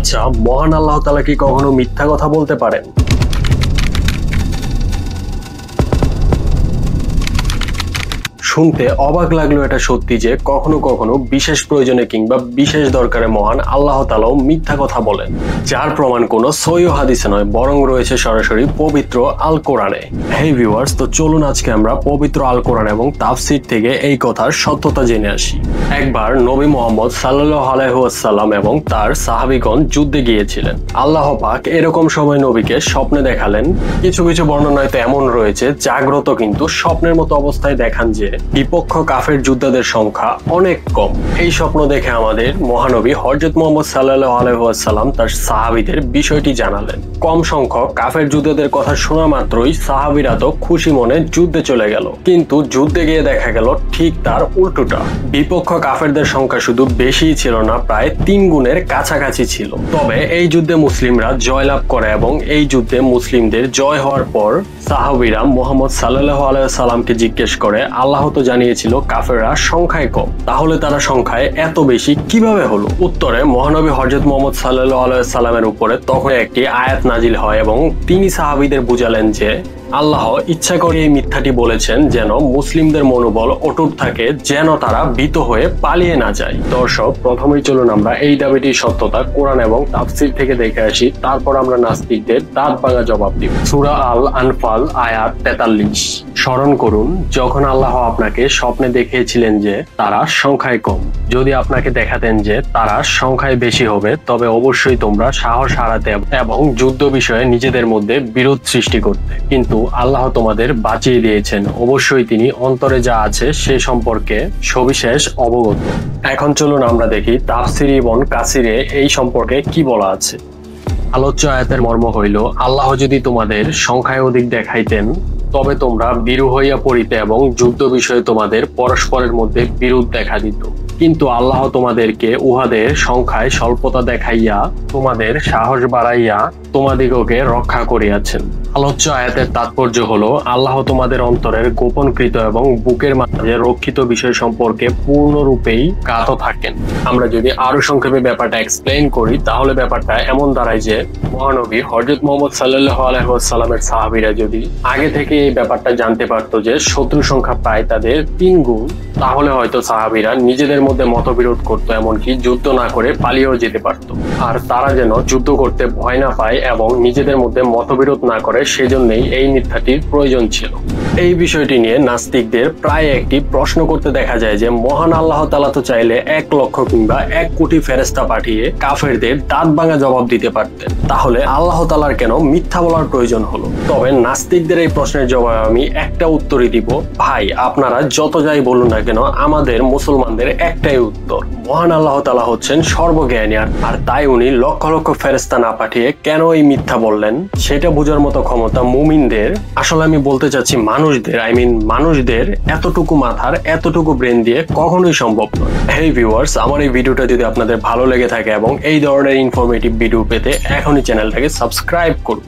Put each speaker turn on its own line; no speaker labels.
আচ্ছা, মহান আল্লাহ তাআলা কি কখনো মিথ্যা কথা বলতে পারেন? শুনতে অবাক লাগলো এটা সত্যি যে কখনো কখনো বিশেষ প্রয়োজনে কিংবা বিশেষ দরকারে মহান আল্লাহ তাআলাও মিথ্যা কথা বলেন, যার প্রমাণ কোনো সহিহ হাদিসে নয় বরং রয়েছে সরাসরি পবিত্র আল কোরআনে। হেই ভিউয়ার্স, তো চলুন আজকে আমরা পবিত্র আল কোরআন এবং তাফসীর থেকে এই কথার সত্যতা জেনে আসি। একবার নবী মুহাম্মদ সাল্লাল্লাহু আলাইহি ওয়াসাল্লাম এবং তার সাহাবীগণ যুদ্ধে গিয়েছিলেন। আল্লাহ পাক এরকম সময় নবীকে স্বপ্নে দেখালেন। কিছু কিছু বর্ণনায় তো এমন রয়েছে জাগ্রত কিন্তু স্বপ্নের মতো অবস্থায় দেখান যে বিপক্ষ কাফের যোদ্ধাদের সংখ্যা অনেক কম। এই স্বপ্ন দেখে আমাদের মহানবী হযরত মুহাম্মদ সাল্লাল্লাহু আলাইহি ওয়াসাল্লাম তার সাহাবীদের বিষয়টি জানালেন। কম সংখ্যক কাফের যোদ্ধাদের কথা শোনা মাত্রই সাহাবীরা তো খুশি মনে যুদ্ধে চলে গেল, কিন্তু যুদ্ধে গিয়ে দেখা গেল ঠিক তার উল্টোটা। বিপক্ষ কাফেরদের সংখ্যা শুধু বেশিই ছিল না, প্রায় 3 গুণের কাছাকাছি ছিল। তবে এই যুদ্ধে মুসলিমরা জয়লাভ করে এবং এই যুদ্ধে মুসলিমদের জয় হওয়ার পর সাহাবীরা মুহাম্মদ সাল্লাল্লাহু আলাইহি ওয়াসাল্লামকে জিজ্ঞেস করে, আল্লাহ তো জানিয়েছিল কাফেররা সংখ্যায় কম, তাহলে তারা সংখ্যায় এত বেশি কিভাবে হলো? উত্তরে মহানবী হযরত মুহাম্মদ সাল্লাল্লাহু আলাইহি ওয়াসাল্লামের উপরে তখন একটি আয়াত নাজিল হয় এবং তিনি সাহাবীদের বুঝালেন যে আল্লাহ ইচ্ছা করে এই মিথ্যাটি বলেছেন যেন মুসলিমদের মনোবল অটুট থাকে, যেন তারা ভীত হয়ে পালিয়ে না যায়। দর্শক, প্রথমেই চলুন আমরা এই দাবিটির সত্যতা কোরআন এবং তাফসীর থেকে দেখে আসি, তারপর আমরা নাস্তিকদের দাঁত ভাঙা জবাব দিব। সূরা আল আনফাল আয়াত 43। স্মরণ করুন যখন আল্লাহ আপনাকে স্বপ্নে দেখিয়েছিলেন যে তারা সংখ্যায় কম। যদি আপনাকে দেখাতেন যে তারা সংখ্যায় বেশি হবে, তবে অবশ্যই তোমরা সাহস হারাতে এবং যুদ্ধ বিষয়ে নিজেদের মধ্যে বিরোধ সৃষ্টি করতে। কিন্তু আল্লাহ তোমাদের বাঁচিয়ে দিয়েছেন, অবশ্যই তিনি অন্তরে যা আছে সে সম্পর্কে সবিশেষ অবগত। এখন চলুন আমরা দেখি তাফসীর ইবন কাসিরে এই সম্পর্কে কি বলা আছে। আলোচ্য আয়াতের মর্ম হইল, আল্লাহ যদি তোমাদের সংখ্যায় অধিক দেখাইতেন তবে তোমরা ভীরু হইয়া পড়িতে এবং যুদ্ধ বিষয়ে তোমাদের পরস্পরের মধ্যে বিরোধ দেখা দিত। কিন্তু আল্লাহ তোমাদেরকে উহাদের সংখ্যায় স্বল্পতা দেখাইয়া তোমাদের সাহস বাড়াইয়া তোমাদিগকে রক্ষা করিয়াছেন। আলোচ্য আয়াতের তাৎপর্য হলো, আল্লাহ তোমাদের অন্তরের গোপনকৃত এবং বুকের মাঝে রক্ষিত বিষয় সম্পর্কে পূর্ণরূপেই জ্ঞাত থাকেন। আমরা যদি আরো সংক্ষেপে ব্যাপারটা এক্সপ্লেইন করি, তাহলে ব্যাপারটা এমন দাঁড়ায় যে মহানবী হযরত মুহাম্মদ সাল্লাল্লাহু আলাইহি ওয়াসাল্লামের সাহাবীরা যদি আগে থেকে এই ব্যাপারটা জানতে পারতো যে শত্রু সংখ্যা প্রায় তাদের 3 গুণ, তাহলে হয়তো সাহাবীরা নিজেদের মধ্যে মতবিরোধ করতো, এমনকি যুদ্ধ না করে পালিয়েও যেতে পারত। আর তারা যেন যুদ্ধ করতে ভয় না পায় এবং নিজেদের মধ্যে মতবিরোধ না করে, সেজন্যই এই মিথ্যাটির প্রয়োজন ছিল। এই বিষয়টি নিয়ে নাস্তিকদের প্রায় একটি প্রশ্ন করতে দেখা যায় যে মহান আল্লাহ তাআলা তো চাইলে 1 লক্ষ কিংবা 1 কোটি ফেরেশতা পাঠিয়ে কাফেরদের দাঁত ভাঙা জবাব দিতে পারতেন, তাহলে আল্লাহ তাআলার কেন মিথ্যা বলার প্রয়োজন হলো? তবে নাস্তিকদের এই প্রশ্নের জবাবে আমি একটা উত্তরই দিব, ভাই আপনারা যত যাই বলুন না কেন, আমাদের মুসলমানদের একটাই উত্তর, মহান আল্লাহ তাআলা হচ্ছেন সর্বজ্ঞানী, আর তাই উনি লক্ষ লক্ষ ফেরেশতা না পাঠিয়ে কেন এই মিথ্যা বললেন সেটা বোঝার মতো ক্ষমতা মুমিনদের, আসলে আমি বলতে চাচ্ছি মানুষদের এতটুকু মাথার এতটুকু ব্রেন দিয়ে কখনোই সম্ভব নয়। হেই ভিউয়ার্স, আমার এই ভিডিওটা যদি আপনাদের ভালো লেগে থাকে এবং এই ধরনের ইনফরমেটিভ ভিডিও পেতে এখনই চ্যানেলটাকে সাবস্ক্রাইব করুন।